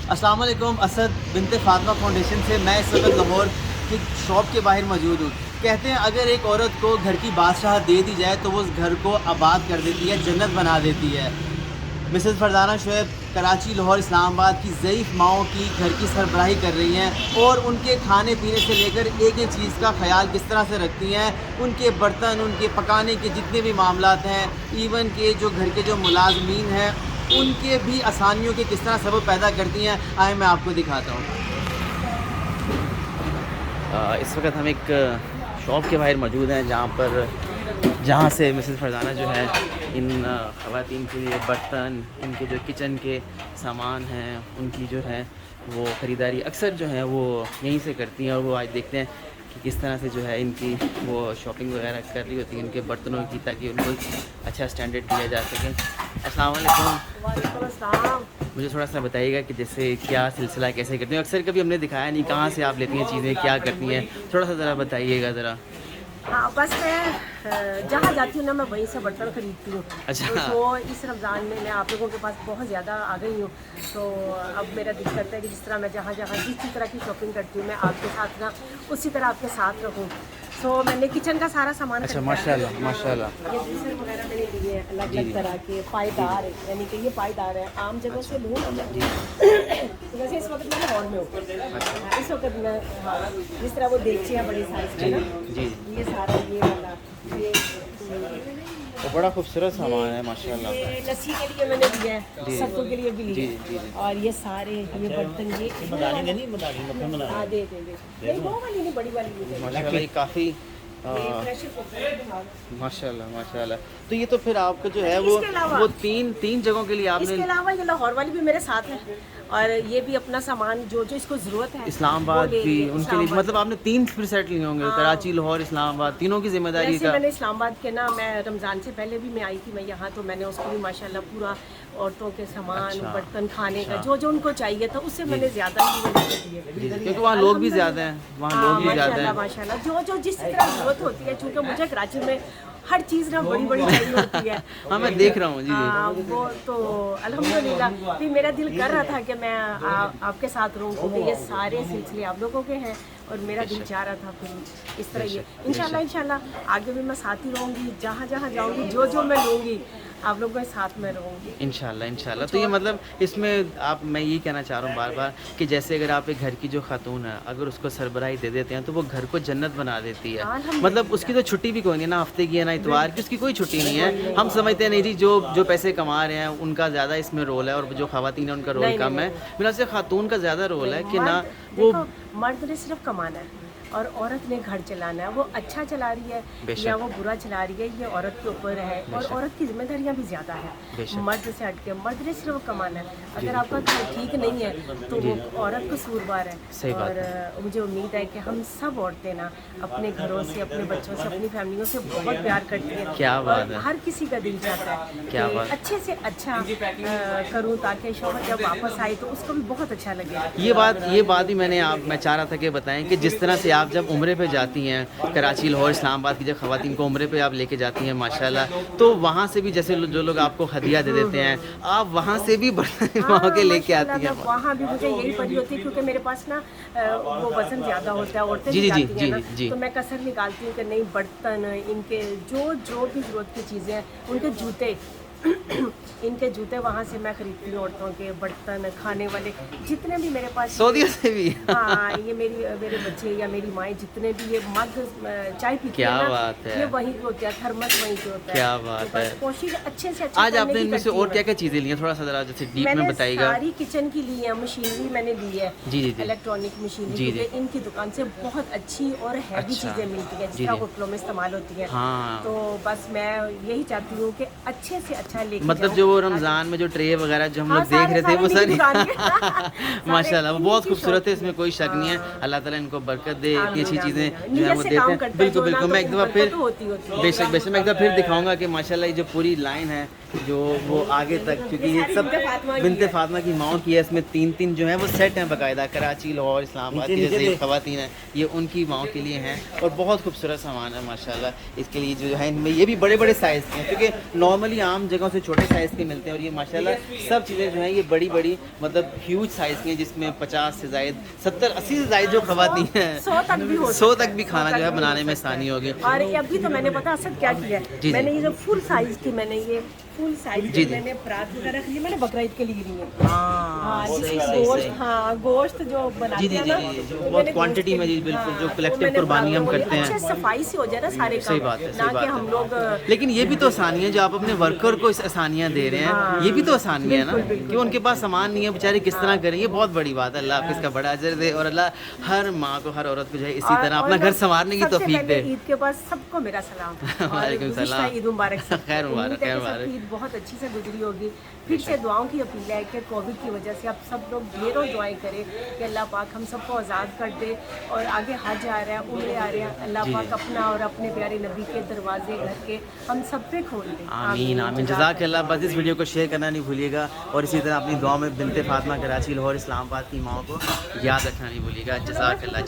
अस्सलाम वालेकुम। असद बिनते फातिमा फाउंडेशन से मैं इस वक्त लाहौर की शॉप के बाहर मौजूद हूँ। कहते हैं अगर एक औरत को घर की बादशाह दे दी जाए तो वो उस घर को आबाद कर देती है, जन्नत बना देती है। मिसेस फरजाना शुएब कराची, लाहौर, इस्लामाबाद की ज़ईफ़ माओं की घर की सरबराही कर रही हैं और उनके खाने पीने से लेकर एक एक चीज़ का ख्याल किस तरह से रखती हैं। उनके बर्तन, उनके पकाने के जितने भी मामलात हैं, इवन के जो घर के जो मुलाजमीन हैं उनके भी आसानियों के किस तरह सबब पैदा करती हैं, आए मैं आपको दिखाता हूँ। इस वक्त हम एक शॉप के बाहर मौजूद हैं जहाँ से मिसेस फरजाना जो है इन ख़वातीन के लिए बर्तन, इनके जो किचन के सामान हैं उनकी जो है वो ख़रीदारी अक्सर जो है वो यहीं से करती हैं। और वो आज देखते हैं कि किस तरह से जो है इनकी वो शॉपिंग वगैरह कर रही होती है इनके बर्तनों की, ताकि उनको अच्छा स्टैंडर्ड दिया जा सके। अस्सलाम वालेकुम। मुझे थोड़ा सा बताइएगा कि जैसे क्या सिलसिला, कैसे करती हैं? अक्सर कभी हमने दिखाया नहीं, कहाँ से आप लेती हैं चीज़ें, क्या करती हैं, थोड़ा सा ज़रा बताइएगा ज़रा। हाँ, बस मैं जहाँ जाती हूँ ना मैं वहीं से बर्तन खरीदती हूँ। अच्छा। तो इस रमज़ान में मैं आप लोगों के पास बहुत ज़्यादा आ गई हूँ, तो अब मेरा दिल करता है कि जिस तरह मैं जहाँ जहाँ जिस तरह की शॉपिंग करती हूँ मैं आपके साथ ना उसी तरह आपके साथ रहूँ। तो मैंने किचन का सारा सामान अच्छा, माशाल्लाह माशाल्लाह। ये जूसर वगैरह मैंने लिए हैं अलग अलग तरह के पायदार है, यानी कि ये पायदार है। आम जगह से लूँ तो वैसे इस वक्त मैं लाहौर में हूँ। इस वक्त मैं हाँ, जिस तरह वो देगचियाँ बड़ी साइज की ना, जी, ये सारा ये वाला ये तो बड़ा खूबसूरत सामान है माशाल्लाह। ये लस्सी के लिए मैंने लिया है, सत्तू के लिए भी जी, लिए जी, जी। और ये सारे ये बर्तन ये हाँ दे नहीं वो वाली नहीं, बड़ी वाली मुझे माशाल्लाह ये काफ़ी प्रेशर कुकर। माशाल्लाह माशाल्लाह। तो ये तो फिर आपका जो है इसके अलावा- वो तीन जगहों के लिए इसके आपने अलावा ये लाहौर वाली भी मेरे साथ है और ये भी अपना सामान जो जो इसको जरूरत है इस्लामाबाद वो ले भी लिए। उनके लिए, इस्लामाबाद। मतलब आपने 3 फिर सेट लिए होंगे, कराची, लाहौर, इस्लामाबाद, तीनों की जिम्मेदारी वैसे का। मैंने इस्लामाबाद के ना, मैं रमज़ान से पहले भी मैं आई थी मैं यहाँ, तो मैंने उसको भी माशाल्लाह पूरा औरतों के सामान, अच्छा, बर्तन, खाने का अच्छा। जो उनको चाहिए था उससे मैंने ज़्यादा ही दिए, क्योंकि वहाँ लोग भी ज़्यादा हैं, वहाँ लोग भी ज़्यादा हैं। माशाल्लाह जो जिस तरह जरूरत होती है, क्योंकि मुझे कराची में हर चीज़ ना बड़ी बड़ी चाहिए होती है। हाँ, मैं देख रहा हूँ जी। हाँ, वो तो अल्हम्दुलिल्लाह भी मेरा दिल कर रहा था कि मैं आपके साथ रहूँ, क्योंकि ये सारे सिलसिले आप लोगों के हैं और मेरा दिल चाह रहा था फिर इस तरह ये इंशाल्लाह आगे भी मैं साथ ही रहूँगी, जहाँ जहाँ जाऊँगी जो मैं लूँगी आप लोगों के साथ में रहूँगी इंशाल्लाह। तो ये मतलब इसमें मैं ये कहना चाह रहा हूँ बार बार कि जैसे अगर आप एक घर की जो खातून है अगर उसको सरबराही दे देते हैं तो वो घर को जन्नत बना देती है। मतलब उसकी तो छुट्टी भी कोई नहीं, ना हफ्ते की है ना इतवार की, उसकी कोई छुट्टी नहीं है। हम समझते हैं नहीं जी जो पैसे कमा रहे हैं उनका ज़्यादा इसमें रोल है और जो खवातीन है उनका रोल कम है। मेरा से खातून का ज़्यादा रोल है कि ना वो मर्द ने सिर्फ कमाना है और औरत ने घर चलाना है। वो अच्छा चला रही है या वो बुरा चला रही है, ये औरत के ऊपर है और औरत की जिम्मेदारियां भी ज़्यादा है मर्द से हटके। मर्द ने सिर्फ कमाना है। अगर आपका घर ठीक नहीं है तो वो औरत कसूरवार है। और मुझे उम्मीद है कि हम सब औरतें ना अपने घरों से, अपने बच्चों से, अपनी फैमिलियों से बहुत प्यार करती हैं। क्या बात है। हर किसी का दिल चाहता है क्या कि बात। अच्छे से अच्छा करूँ ताकि शौहर जब वापस आए तो उसको भी बहुत अच्छा लगे। ये बात भी मैं चाह रहा था कि बताएं कि जिस तरह से आप जब उम्रे पे जाती हैं कराची, लाहौर, इस्लामाबाद की जब खवातीन को उम्रे पे आप लेके जाती हैं माशाल्लाह, तो वहाँ से भी जैसे जो लोग आपको हदिया दे देते हैं आप वहाँ से भी बर्तन वहाँ के लेके आती हैं। वहाँ भी मुझे यही पड़ी होती है क्योंकि मेरे पास ना वो वजन ज़्यादा होता है, औरतें जी, तो मैं कसर निकालती हूँ कि नहीं बर्तन इनके जो भी ज़रूरत की चीज़ें हैं, उनके जूते इनके जूते वहाँ से मैं खरीदती हूँ, औरतों के बर्तन, खाने वाले जितने भी मेरे पास सऊदीया से भी। हाँ, ये मेरे बच्चे या मेरी माएँ जितने भी ये मग चाय पीती क्या है ना, बात है। ये वहीं पे होता है, थर्मस वहीं पे होता है। क्या बात तो है। कोशिश अच्छे से अच्छा आज आपने इनमें से और क्या क्या चीज़ें ली हैं, थोड़ा सा ज़रा जैसे डीप में बताइएगा। सारी किचन की ली है, मशीनरी मैंने ली है, जी। इलेक्ट्रॉनिक मशीनरी, क्योंकि इनकी दुकान से बहुत अच्छी और हैवी चीज़ें मिलती है जिसका होटलों में इस्तेमाल होती है। हाँ। तो बस मैं यही चाहती हूँ कि अच्छे से अच्छा लेके मतलब जो वो रमज़ान में जो ट्रे वगैरह जो हम लोग देख रहे थे वो सारी माशाल्लाह वो बहुत खूबसूरत है, इसमें कोई शक नहीं है। अल्लाह ताला इनको बरकत दे, इतनी अच्छी चीज़ें जो है वो देते हैं। बिल्कुल मैं एक दफ़ा फिर बेशक मैं एक दफ़ा फिर दिखाऊंगा कि माशाल्लाह ये जो पूरी लाइन है जो वो आगे तक, क्योंकि ये सब बिनते फातिमा की माओं की है। इसमें तीन जो है वो सेट हैं बाकायदा, कराची, लाहौर, इस्लामाबाद की जैसे खवातीन हैं ये उनकी माओं के लिए हैं और बहुत खूबसूरत सामान है माशाल्लाह। इसके लिए जो है इनमें ये भी बड़े साइज़ के हैं, क्योंकि नॉर्मली आम जगहों से छोटे साइज़ के मिलते हैं और ये माशाल्लाह सब चीज़ें जो हैं ये बड़ी बड़ी मतलब ह्यूज साइज़ की हैं, जिसमें 50 से ज़ायद 70-80 से ज़ायद जो ख़वातीन हैं 100 तक भी हो 100 तक भी खाना जो है बनाने में आसानी होगी। और ये अभी तो मैंने पता असद क्या किया है, मैंने ये जो फुल साइज की मैंने ये फुल साइज की मैंने परात वगैरह रख ली, मैंने बकरा ईद के लिए ली है। हाँ, गोश्त जो बनाते हैं ना, जो बहुत क्वांटिटी में जी बिल्कुल, जो कलेक्टिव कुर्बानी हम करते हैं अच्छे सफाई से हो जाए ना सारे सही काम, बात है, ना कि हम लोग लेकिन ये भी तो आसानी है जो आप अपने वर्कर को इस आसानियाँ दे रहे हैं, ये भी तो आसानी है ना कि उनके पास सामान नहीं है बेचारे किस तरह करें, ये बहुत बड़ी बात है। अल्लाह आपको इसका बड़ा अजर दे और अल्लाह हर माँ को हर औरत को जो है इसी तरह अपना घर संवारने की तौफीक दे। ईद के बाद सबको मेरा सलाम, वालेकुम सलाम, ईद मुबारक, खैर मुबारक, खैर मुबारक। ईद बहुत अच्छी से गुजरी होगी। फिर से दुआओं की अपील है कि कोविड की वजह से आप सब लोग ढेरों दुआएं करें कि अल्लाह पाक हम सबको आज़ाद कर दे, और आगे हज आ रहा है, उम्रे आ रहे हैं, अल्लाह पाक अपना और अपने प्यारे नबी के दरवाजे घर के हम सब पे खोल दे। आमीन आमीन, जज़ाकल्लाह। बस इस वीडियो को शेयर करना नहीं भूलिएगा और इसी तरह अपनी दुआ में बिनते फातिमा कराची, लाहौर, इस्लामाबाद की माओ को याद रखना नहीं भूलिएगा। जज़ाकल्लाह।